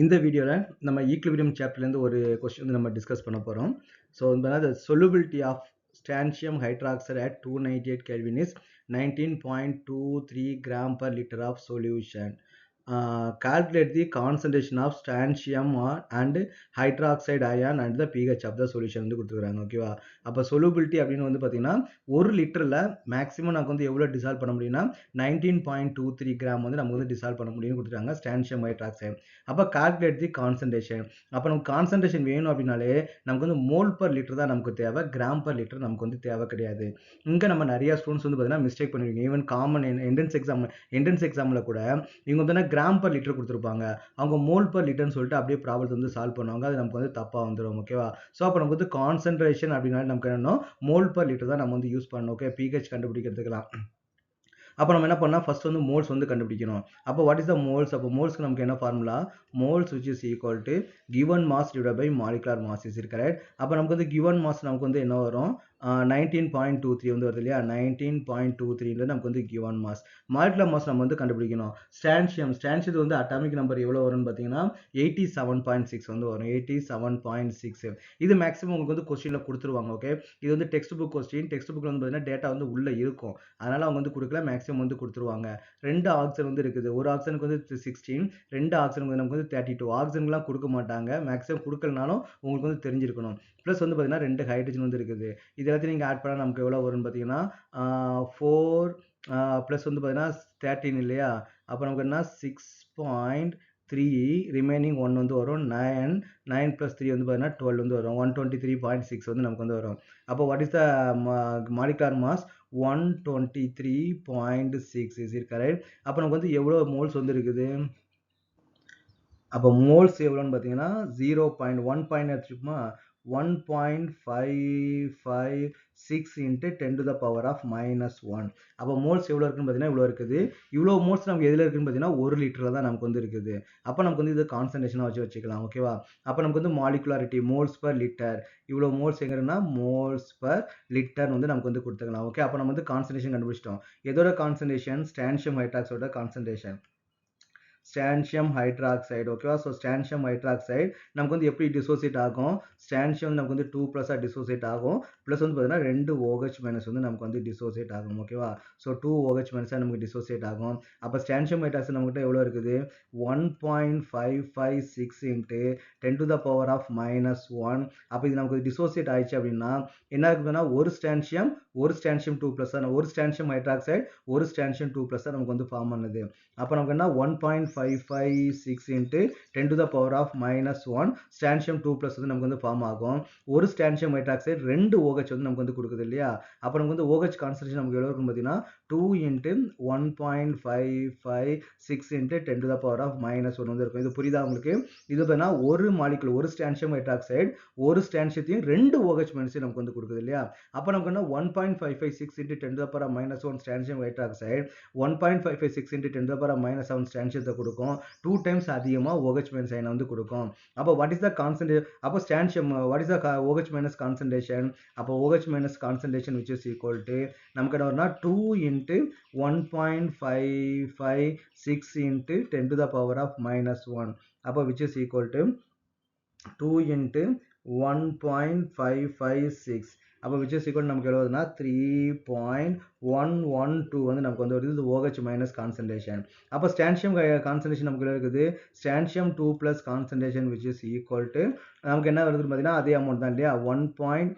இந்த வீடியோல நம்ம ஈக்விலிபிரியம் சாப்டர்ல இருந்து ஒரு क्वेश्चन வந்து நம்ம டிஸ்கஸ் பண்ண போறோம். So the solubility of strontium hydroxide at 298 Kelvin is 19.23 gram per liter of solution. Calculate the concentration of strontium and hydroxide ion and the pH of the solution வந்து கொடுத்துருக்காங்க. ஓகேவா? அப்போ solubility அப்படின்னு வந்து பார்த்தீங்கன்னா 1 லிட்டரில் மேக்ஸிமம் நமக்கு வந்து எவ்வளோ டிசால்வ் பண்ண முடியும்னா 19.23 கிராம் வந்து நமக்கு வந்து டிசால்வ் பண்ண முடியும்னு கொடுத்துருக்காங்க ஸ்டான்சியம் ஹைட்ராக்சைடு. அப்போ கால்குலேட் தி கான்சன்ட்ரேஷன். அப்போ நமக்கு கான்சன்ட்ரேஷன் வேணும் அப்படின்னாலே நமக்கு வந்து மோல் பர் லிட்டர் தான் நமக்கு தேவை, கிராம் பர் லிட்டர் நமக்கு வந்து தேவை கிடையாது. இங்கே நம்ம நிறைய ஸ்டூடெண்ட்ஸ் வந்து பார்த்தீங்கன்னா மிஸ்டேக் பண்ணிருக்கீங்க. ஈவன் காமன் என்ட்ரன்ஸ் எக்ஸாமில் கூட இவங்க வந்து கிராம் பர் லிட்டர் கொடுத்துருப்பாங்க, அவங்க மோல் பர் லிட்டர்னு சொல்லிட்டு அப்படியே ப்ராப்ளத்தை வந்து சால்வ் பண்ணுவாங்க. அது நமக்கு வந்து தப்பாக வந்துடும். ஓகேவா? ஸோ அப்போ நமக்கு வந்து கான்சன்ட்ரேஷன் அப்படின்னாலே நமக்கு என்ன மோல் பர் லிட்டர் தான் நம்ம வந்து யூஸ் பண்ணணும். ஓகே, பிஹெச் கண்டுபிடிக்கிறதுக்கலாம். அப்போ நம்ம என்ன பண்ணால் ஃபர்ஸ்ட் வந்து மோல்ஸ் வந்து கண்டுபிடிக்கணும். அப்போ வாட் இஸ் த மோல்ஸ்? அப்போ மோல்ஸ்க்கு நமக்கு என்ன formula? Moles which is equal to given mass divide by molecular mass is correct. அப்போ நமக்கு வந்து கிவன் மாஸ் நமக்கு வந்து என்ன வரும்? 19.23 வந்து வருது இல்லையா? 19.23 நமக்கு வந்து கிவன் மாஸ். மாலிகுலர் மாஸ் நம்ம வந்து கண்டுபிடிக்கணும். ஸ்டான்சியம் வந்து அட்டாமிக் நம்பர் எவ்வளோ வரும்னு பார்த்தீங்கன்னா 87.6 வந்து வரும். 87.6. இது மேக்ஸிமம் உங்களுக்கு வந்து கொஸ்டினில் கொடுத்துருவாங்க. ஓகே, இது வந்து டெக்ஸ்ட் புக் கொஸ்டின். டெக்ஸ்ட் புக்கில் வந்து பார்த்தீங்கன்னா டேட்டா வந்து உள்ளே இருக்கும், அதனால அவங்க வந்து கொடுக்கல, மேக்ஸிமம் வந்து கொடுத்துருவாங்க. 2 ஆக்சன் வந்து இருக்குது. ஒரு ஆக்சனுக்கு வந்து 16, 2 ஆக்சனுக்கு வந்து நமக்கு வந்து 32. ஆக்சனுக்குலாம் கொடுக்க மாட்டாங்க, மேக்ஸிமம் கொடுக்கலனாலும் உங்களுக்கு வந்து தெரிஞ்சிருக்கணும். ப்ளஸ் வந்து பார்த்தீங்கன்னா 2 ஹைட்ரஜன் வந்து இருக்குது. இது எல்லாத்தையும் நீங்கள் ஆட் பண்ணால் நமக்கு எவ்வளோ வரும்னு பார்த்தீங்கன்னா 4 ப்ளஸ் வந்து பார்த்தீங்கன்னா 13 இல்லையா? அப்போ நமக்கு என்ன 6.3 ரிமைனிங் 1 வந்து வரும். 9 + 3 வந்து பார்த்தீங்கன்னா 12 வந்து வரும். 123.6 வந்து நமக்கு வந்து வரும். அப்போ what is the molecular mass? 123.6 is it correct. அப்போ நமக்கு வந்து எவ்வளோ மோல்ஸ் வந்து இருக்குது? அப்போ மோல்ஸ் எவ்வளோன்னு பார்த்தீங்கன்னா 0.1 point எடுத்துக்குமா? 1.556 into 10 to the power of -1. அப்போ மோல்ஸ் எவ்வளோ இருக்குன்னு பார்த்தீங்கன்னா இவ்வளோ இருக்குது. இவ்வளோ மோல்ஸ் நமக்கு எதில் இருக்குன்னு பார்த்தீங்கன்னா 1 லிட்டரில் தான் நமக்கு வந்து இருக்குது. அப்போ நமக்கு வந்து இது கான்சன்ட்ரேஷனாக வச்சுக்கலாம். ஓகேவா? அப்போ நமக்கு வந்து மாலிகுலாரிட்டி மோல்ஸ் பர் லிட்டர், இவ்வளோ மோல்ஸ் எங்கன்னா மோல்ஸ் பர் லிட்டர் வந்து நமக்கு வந்து கொடுத்துக்கலாம். ஓகே, அப்போ நம்ம வந்து கான்சன்ட்ரேஷன் கண்டுபிடிச்சிட்டோம். எதோட கான்சன்ட்ரேஷன்? ஸ்டான்சியம் ஹைட்ராக்சைடோட கான்சன்ட்ரேஷன். Strontium hydroxide. ஓகேவா? ஸோ ஸ்டான்சியம் ஹைட்ராக்சைடு நமக்கு வந்து எப்படி டிசோசியேட் ஆகும்? ஸ்டான்சியம் நமக்கு வந்து 2+ டிசோசியேட் ஆகும். ப்ளஸ் வந்து பார்த்தீங்கன்னா 2 OH- வந்து நமக்கு வந்து டிசோசியேட் ஆகும். ஓகேவா? ஸோ 2 OH- நமக்கு டிசோசியேட் ஆகும். அப்போ ஸ்டான்சியம் ஹைட்ராக்சைடு நம்மகிட்ட எவ்வளோ இருக்குது? 1.556 into 10 to the power of -1. அப்போ இது நமக்கு டிசோசியேட் ஆயிடுச்சு அப்படின்னா என்ன இருக்குதுன்னா ஒரு ஸ்டான்சியம் 2+, ஒரு ஸ்டான்சியம் ஹைட்ராக்சைடு ஒரு ஸ்டான்சியம் 2+ நமக்கு வந்து ஃபார்ம் பண்ணுது. அப்போ நமக்கு என்ன 1.556 into 10 to the power of -1 strontium 2+ வந்து நமக்கு வந்து ஃபார்ம் ஆகும். ஒரு ஸ்டான்சியம் ஹைட்ராக்சைடு 2 OH வந்து நமக்கு வந்து கொடுக்குது இல்லையா? அப்போ நமக்கு வந்து OH கான்சன்ட்ரேஷன் நமக்கு எவ்வளோ இருக்குன்னு பார்த்தீங்கன்னா 2 into 1.556 into 10 to the power of -1 வந்து இருக்கும். இது புரியுதா உங்களுக்கு? இது பார்த்தீங்கன்னா ஒரு மாலிகுல், ஒரு ஸ்டான்சியம் ஹைட்ராக்சைடு ஒரு ஸ்டான்சியத்தையும் 2 OH- நமக்கு வந்து கொடுக்குது இல்லையா? அப்போ நமக்கு என்ன 1.556 into 10 to the power of -1 strontium hydroxide 1.556 into 10 to the power of -7 ஸ்டான்சியத்தை கொடுக்கும். 2 டைம்ஸ் அதிகமாக OH- அயனை வந்து கொடுக்கும். அப்போ வாட் இஸ் த கான்சன்ட்ரேஷன்? அப்போ strontium what is the OH- concentration? அப்போ OH- concentration which is equal to நமக்கு என்ன வரும்னா 2 into 1.556 into 10 to the power of -1. அப்போ which is equal to 2 into 1.556. அப்போ which is equal நமக்கு எவ்வளோ வருதுன்னா 3.112 வந்து நமக்கு வந்து வருது. இது OH- கான்சன்ட்ரேஷன். அப்போ ஸ்டான்சியம் கான்சன்ட்ரேஷன் நமக்கு இருக்குது strontium 2+ concentration which is equal to நமக்கு என்ன வருதுன்னு பார்த்தீங்கன்னா அதே அமௌண்ட் தான் இல்லையா? 1.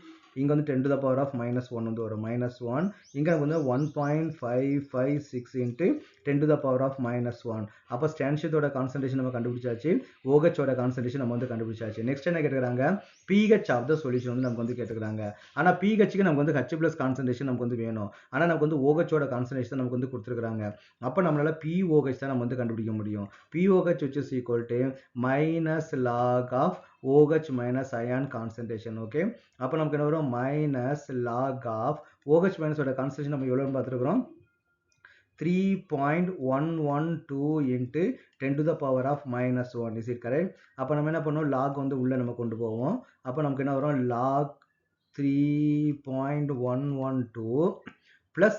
இங்கே வந்து 10 to the power of -1 வந்து வரும். -1 இங்கே வந்து 1.556 into 10 to the power of -1. அப்போ ஸ்டான்சியத்தோட கான்சன்ட்ரேஷன் நம்ம கண்டுபிடிச்சாச்சு, OH-ஓட கான்சன்ட்ரேஷன் நம்ம வந்து கண்டுபிடிச்சாச்சு. நெக்ஸ்ட் என்ன கேட்டுக்கிறாங்க? pH ஆஃப் த சொல்யூஷன் வந்து நமக்கு வந்து கேட்டுக்கிறாங்க. ஆனால் pHக்கு நமக்கு வந்து H+ கான்சன்ட்ரேஷன் நமக்கு வந்து வேணும், ஆனால் நமக்கு வந்து OH-ஓட கான்சன்ட்ரேஷன் நமக்கு வந்து கொடுத்துருக்காங்க. அப்போ நம்மளால pOH தான் நம்ம வந்து கண்டுபிடிக்க முடியும். pOH which is equal to -log of OH- ion concentration. Okay, அப்போ நமக்கு என்ன வரும்? -log of OH- ஓட கான்சன்ட்ரேஷன் நம்ம எவ்வளோன்னு பார்த்துருக்குறோம் 3.112 into 10 to the power of -1. is it correct? அப்போ நம்ம என்ன பண்ணுவோம்? log வந்து உள்ள நம்ம கொண்டு போவோம். அப்போ நமக்கு என்ன வரும்? log 3.112 plus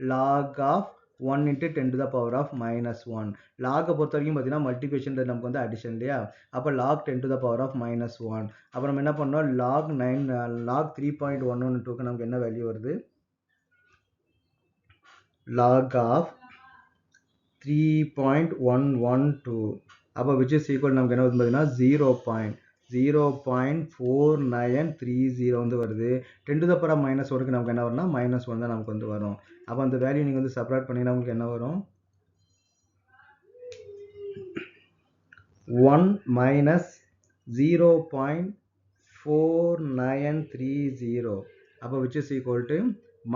log of 1 into 10 to the power of minus 1. log பொறுத்த வரைக்கும் பார்த்தீங்கன்னா மல்டிபிகேஷன் நமக்கு வந்து அடிஷன் இல்லையா, அப்போ log 10 to the power of minus 1. அப்போ நம்ம என்ன பண்ணோம், log 3.112க்கு நமக்கு என்ன வேல்யூ வருது, log of 3.112, அப்போ which is equal நமக்கு என்ன வருது பார்த்தீங்கன்னா 0.4930 வந்து வருது. 10 to the power minus 1க்கு நமக்கு என்ன வரும்னா minus 1 தான் நமக்கு வந்து வரும். அப்போ அந்த வேல்யூ நீங்கள் வந்து செப்பரேட் பண்ணிங்கன்னா உங்களுக்கு என்ன வரும், 1 minus 0.4930, அப்போ which is equal to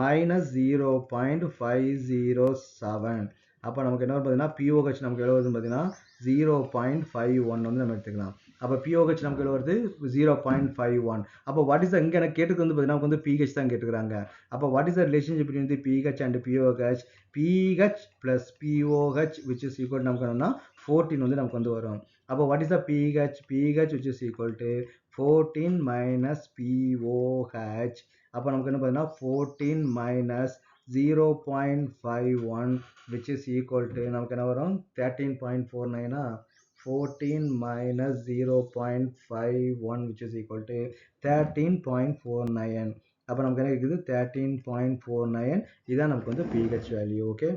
minus 0.507. அப்போ நமக்கு என்ன பார்த்தீங்கன்னா POH நமக்கு எவ்வளோ வருதுன்னு பார்த்தீங்கன்னா 0.51 வந்து நம்ம எடுத்துக்கலாம். அப்போ POH நமக்கு எவ்வளோ வருது 0.51. அப்போ வாட் இஸ் இங்கே எனக்கு கேட்டுக்கு வந்து பார்த்தீங்கன்னா நமக்கு வந்து pH தான் கேட்டுக்கிறாங்க. அப்போ what is the relationship between the pH and POH, pH plus POH which is equal to நமக்கு என்னன்னா 14 வந்து நமக்கு வந்து வரும். அப்போ what is the pH, pH which is equal to 14 minus POH. அப்போ நமக்கு என்ன பார்த்தீங்கன்னா 14 minus 0.51 which is equal to நமக்கு என்ன வரும் 13.49. 14 minus 0.51 which is equal to 13.49. அப்போ நமக்கு என்ன இருக்குது 13.49. இதான் நமக்கு வந்து pH வேல்யூ. ஓகே.